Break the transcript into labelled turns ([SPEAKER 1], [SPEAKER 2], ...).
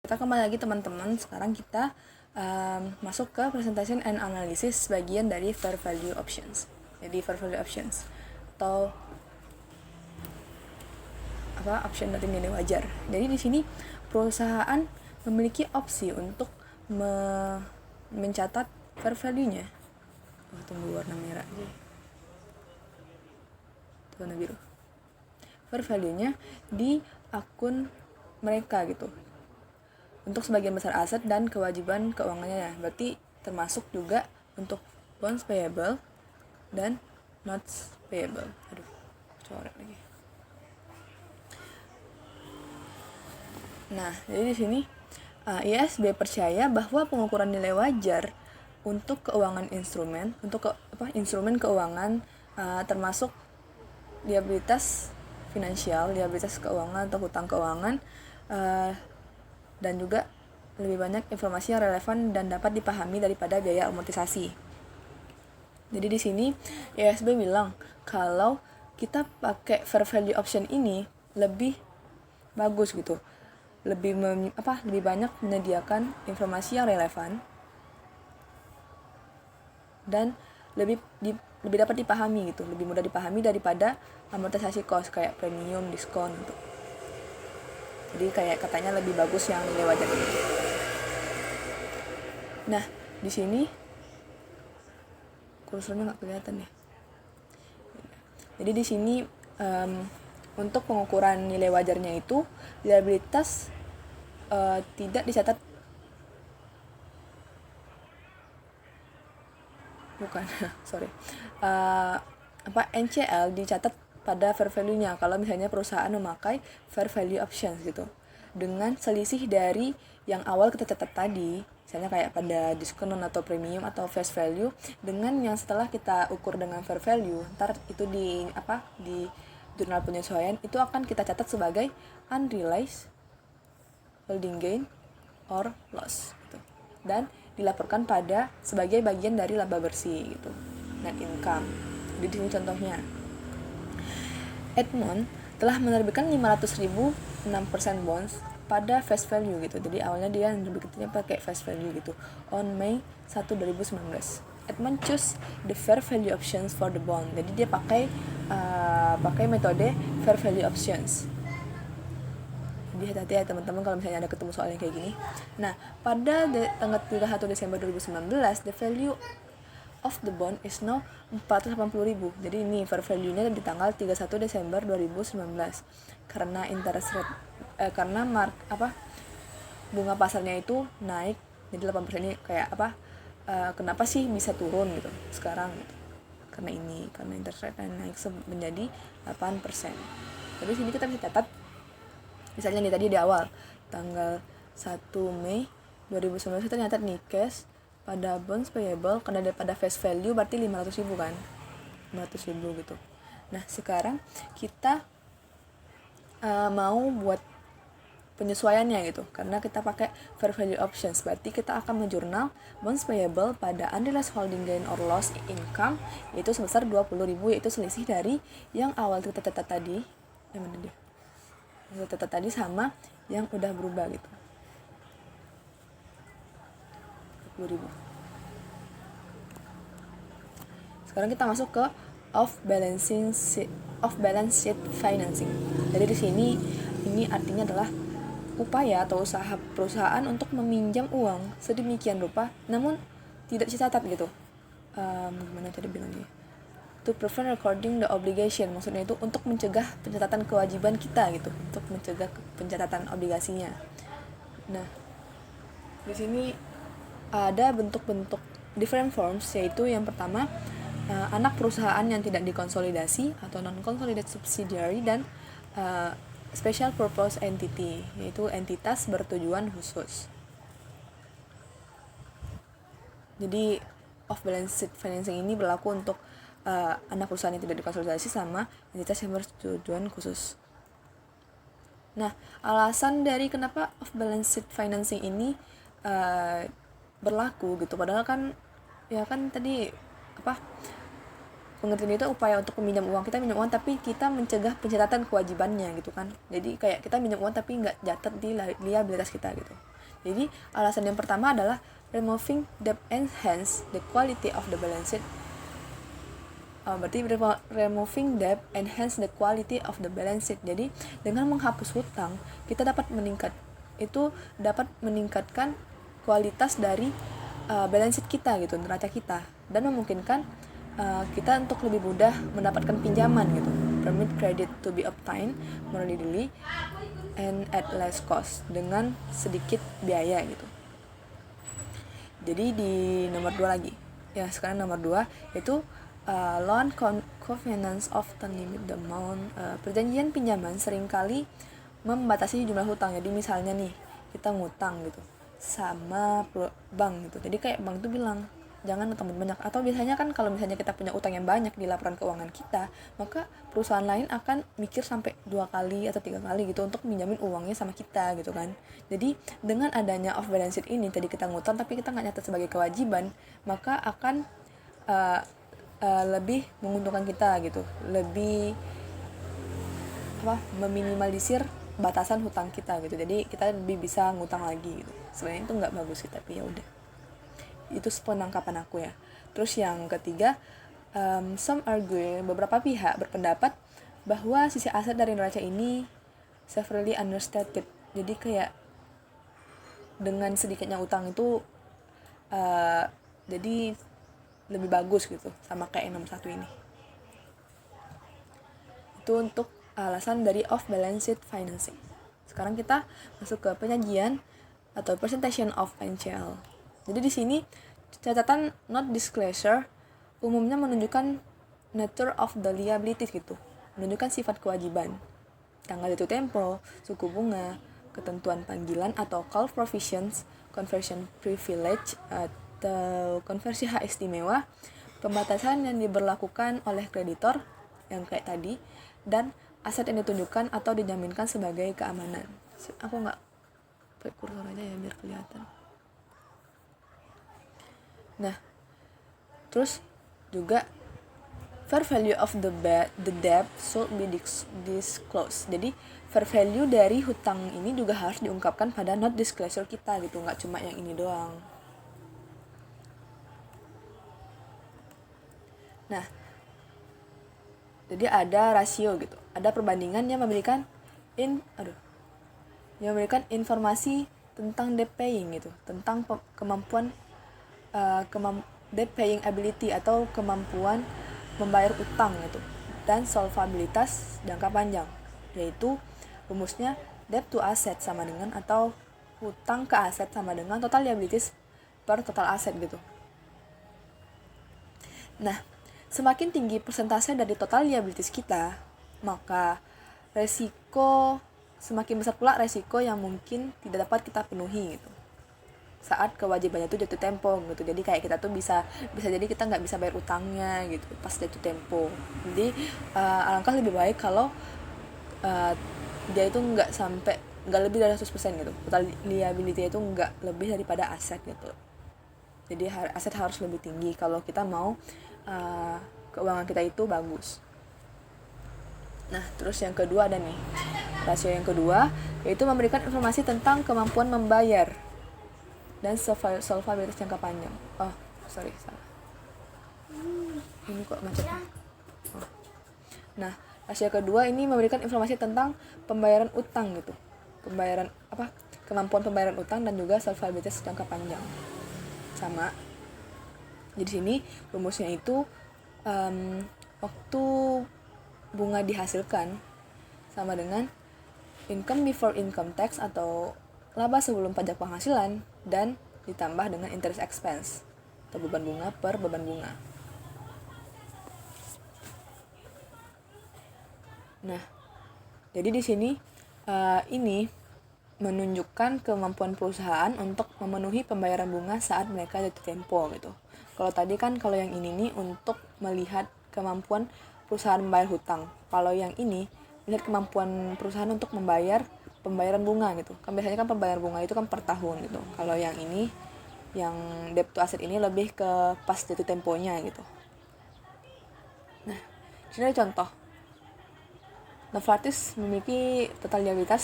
[SPEAKER 1] Kita kembali lagi teman-teman. Sekarang kita masuk ke presentation and analysis bagian dari fair value options. Jadi fair value options atau option dari nilai wajar. Jadi di sini perusahaan memiliki opsi untuk mencatat fair value-nya. Tunggu warna merah aja. Warna biru. Fair value-nya di akun mereka gitu. Untuk sebagian besar aset dan kewajiban keuangannya ya. Berarti termasuk juga untuk bonds payable dan notes payable. Coret lagi. Nah, jadi di sini IASB percaya bahwa pengukuran nilai wajar untuk keuangan instrumen, instrumen keuangan termasuk liabilitas finansial, liabilitas keuangan atau hutang keuangan, dan juga lebih banyak informasi yang relevan dan dapat dipahami daripada biaya amortisasi. Jadi di sini IASB bilang kalau kita pakai fair value option ini lebih bagus gitu. Lebih banyak menyediakan informasi yang relevan dan lebih dapat dipahami gitu, lebih mudah dipahami daripada amortisasi cost kayak premium, diskon gitu. Jadi kayak katanya lebih bagus yang nilai wajar ini. Nah, di sini kursornya nggak kelihatan ya. Jadi di sini untuk pengukuran nilai wajarnya itu liabilitas tidak dicatat NCL dicatat pada fair value-nya kalau misalnya perusahaan memakai fair value options gitu. Dengan selisih dari yang awal kita catat tadi, misalnya kayak pada diskon atau premium atau face value, dengan yang setelah kita ukur dengan fair value, ntar itu di jurnal penyesuaian itu akan kita catat sebagai unrealized holding gain or loss gitu. Dan dilaporkan pada sebagai bagian dari laba bersih gitu, net income. Jadi di sini contohnya, Edmond telah menerbitkan 500.000 6% bonds pada face value gitu. Jadi awalnya dia nerbitnya pakai face value gitu. On May 1, 2019. Edmond choose the fair value options for the bond. Jadi dia pakai metode fair value options. Jadi hati-hati ya teman-teman kalau misalnya ada ketemu soal yang kayak gini. Nah, pada tanggal 31 Desember 2019, the value of the bond is now 480.000. Jadi ini fair value-nya di tanggal 31 Desember 2019. Karena interest rate bunga pasarnya itu naik, jadi 8% ini kayak kenapa sih bisa turun gitu sekarang gitu. Karena interest rate naik menjadi 8%. Jadi sini kita bisa catat misalnya nih tadi di awal tanggal 1 Mei 2019 ternyata nih cash pada bonds payable karena daripada face value berarti 500.000 kan, 500.000 gitu. Nah sekarang kita mau buat penyesuaiannya gitu, karena kita pakai fair value options, berarti kita akan menjurnal bonds payable pada unrealized holding gain or loss income yaitu sebesar 20.000, yaitu selisih dari yang awal kita catat tadi, sama yang udah berubah gitu. 20.000. Sekarang kita masuk ke off balance sheet financing. Jadi di sini ini artinya adalah upaya atau usaha perusahaan untuk meminjam uang sedemikian rupa namun tidak dicatat gitu. Gimana tadi bilangnya? To prevent recording the obligation, maksudnya itu untuk mencegah pencatatan kewajiban kita gitu, untuk mencegah pencatatan obligasinya. Nah, di sini ada bentuk-bentuk different forms, yaitu yang pertama anak perusahaan yang tidak dikonsolidasi atau non-consolidated subsidiary, dan special purpose entity, yaitu entitas bertujuan khusus. Jadi off balance sheet financing ini berlaku untuk anak perusahaan yang tidak dikonsolidasi sama entitas yang bertujuan khusus. Nah, alasan dari kenapa off balance sheet financing ini berlaku gitu, padahal kan tadi pengertian itu upaya untuk meminjam uang, kita minjam uang tapi kita mencegah pencatatan kewajibannya gitu kan. Jadi kayak kita minjam uang tapi nggak catat di liabilitas kita gitu. Jadi alasan yang pertama adalah removing debt enhance the quality of the balance sheet. Berarti removing debt enhance the quality of the balance sheet. Jadi dengan menghapus hutang kita dapat meningkatkan kualitas dari balance sheet kita gitu, neraca kita, dan memungkinkan kita untuk lebih mudah mendapatkan pinjaman gitu. Permit credit to be obtained more readily and at less cost, dengan sedikit biaya gitu. Jadi di nomor 2 lagi. Ya, sekarang nomor 2 itu loan covenants often limit the amount. Perjanjian pinjaman seringkali membatasi jumlah hutang. Jadi misalnya nih, kita ngutang gitu sama bank gitu. Jadi kayak bank tuh bilang, jangan utang banyak. Atau biasanya kan kalau misalnya kita punya utang yang banyak di laporan keuangan kita, maka perusahaan lain akan mikir sampai 2 kali atau 3 kali gitu untuk minjamin uangnya sama kita gitu kan. Jadi dengan adanya off balance sheet ini, tadi kita ngutang tapi kita nggak nyatet sebagai kewajiban, maka akan lebih menguntungkan kita gitu, lebih meminimalisir batasan hutang kita gitu. Jadi kita lebih bisa ngutang lagi gitu. Sebenarnya itu nggak bagus sih, tapi ya udah, itu penangkapan aku ya. Terus yang ketiga, beberapa pihak berpendapat bahwa sisi aset dari neraca ini severely understated. Jadi kayak dengan sedikitnya utang itu jadi lebih bagus gitu, sama kayak yang nomor 1 ini. Itu untuk alasan dari off balance sheet financing. Sekarang kita masuk ke penyajian atau presentation of NCL. Jadi di sini catatan not disclosure umumnya menunjukkan nature of the liabilities gitu, menunjukkan sifat kewajiban, tanggal jatuh tempo, suku bunga, ketentuan panggilan atau call provisions, conversion privilege atau konversi hak istimewa, pembatasan yang diberlakukan oleh kreditor yang kayak tadi, dan aset yang ditunjukkan atau dijaminkan sebagai keamanan. Aku nggak pakai kursor aja ya biar kelihatan. Nah, terus juga fair value of the debt should be disclosed. Jadi fair value dari hutang ini juga harus diungkapkan pada not disclosure kita gitu, nggak cuma yang ini doang. Nah, jadi ada rasio gitu, ada perbandingan yang memberikan informasi tentang debt paying gitu, tentang kemampuan debt paying ability atau kemampuan membayar utang gitu, dan solvabilitas jangka panjang, yaitu rumusnya debt to asset sama dengan atau hutang ke aset sama dengan total liabilities per total aset gitu. Nah, semakin tinggi persentase dari total liabilities kita, maka semakin besar pula resiko yang mungkin tidak dapat kita penuhi gitu saat kewajibannya itu jatuh tempo gitu. Jadi kayak kita tuh bisa jadi kita nggak bisa bayar utangnya gitu pas jatuh tempo. Jadi alangkah lebih baik kalau dia itu nggak lebih dari 100% gitu, total liability itu nggak lebih daripada aset gitu. Jadi aset harus lebih tinggi kalau kita mau keuangan kita itu bagus. Nah, terus yang kedua ada nih, rasio yang kedua, yaitu memberikan informasi tentang kemampuan membayar dan solvabilitas jangka panjang. Salah. Ini kok macetnya. Nah, rasio kedua ini memberikan informasi tentang pembayaran utang gitu. Kemampuan pembayaran utang dan juga solvabilitas jangka panjang. Sama. Jadi sini rumusnya itu waktu bunga dihasilkan sama dengan income before income tax atau laba sebelum pajak penghasilan dan ditambah dengan interest expense atau beban bunga per beban bunga. Nah, jadi di sini ini menunjukkan kemampuan perusahaan untuk memenuhi pembayaran bunga saat mereka jatuh tempo gitu. Kalau tadi kan kalau yang ini nih untuk melihat kemampuan perusahaan membayar hutang. Kalau yang ini melihat kemampuan perusahaan untuk membayar pembayaran bunga gitu. Kan biasanya kan pembayaran bunga itu kan per tahun gitu. Kalau yang ini, yang debt to asset ini lebih ke pas jatuh temponya gitu. Nah, ini contoh. Novartis memiliki total liabilitas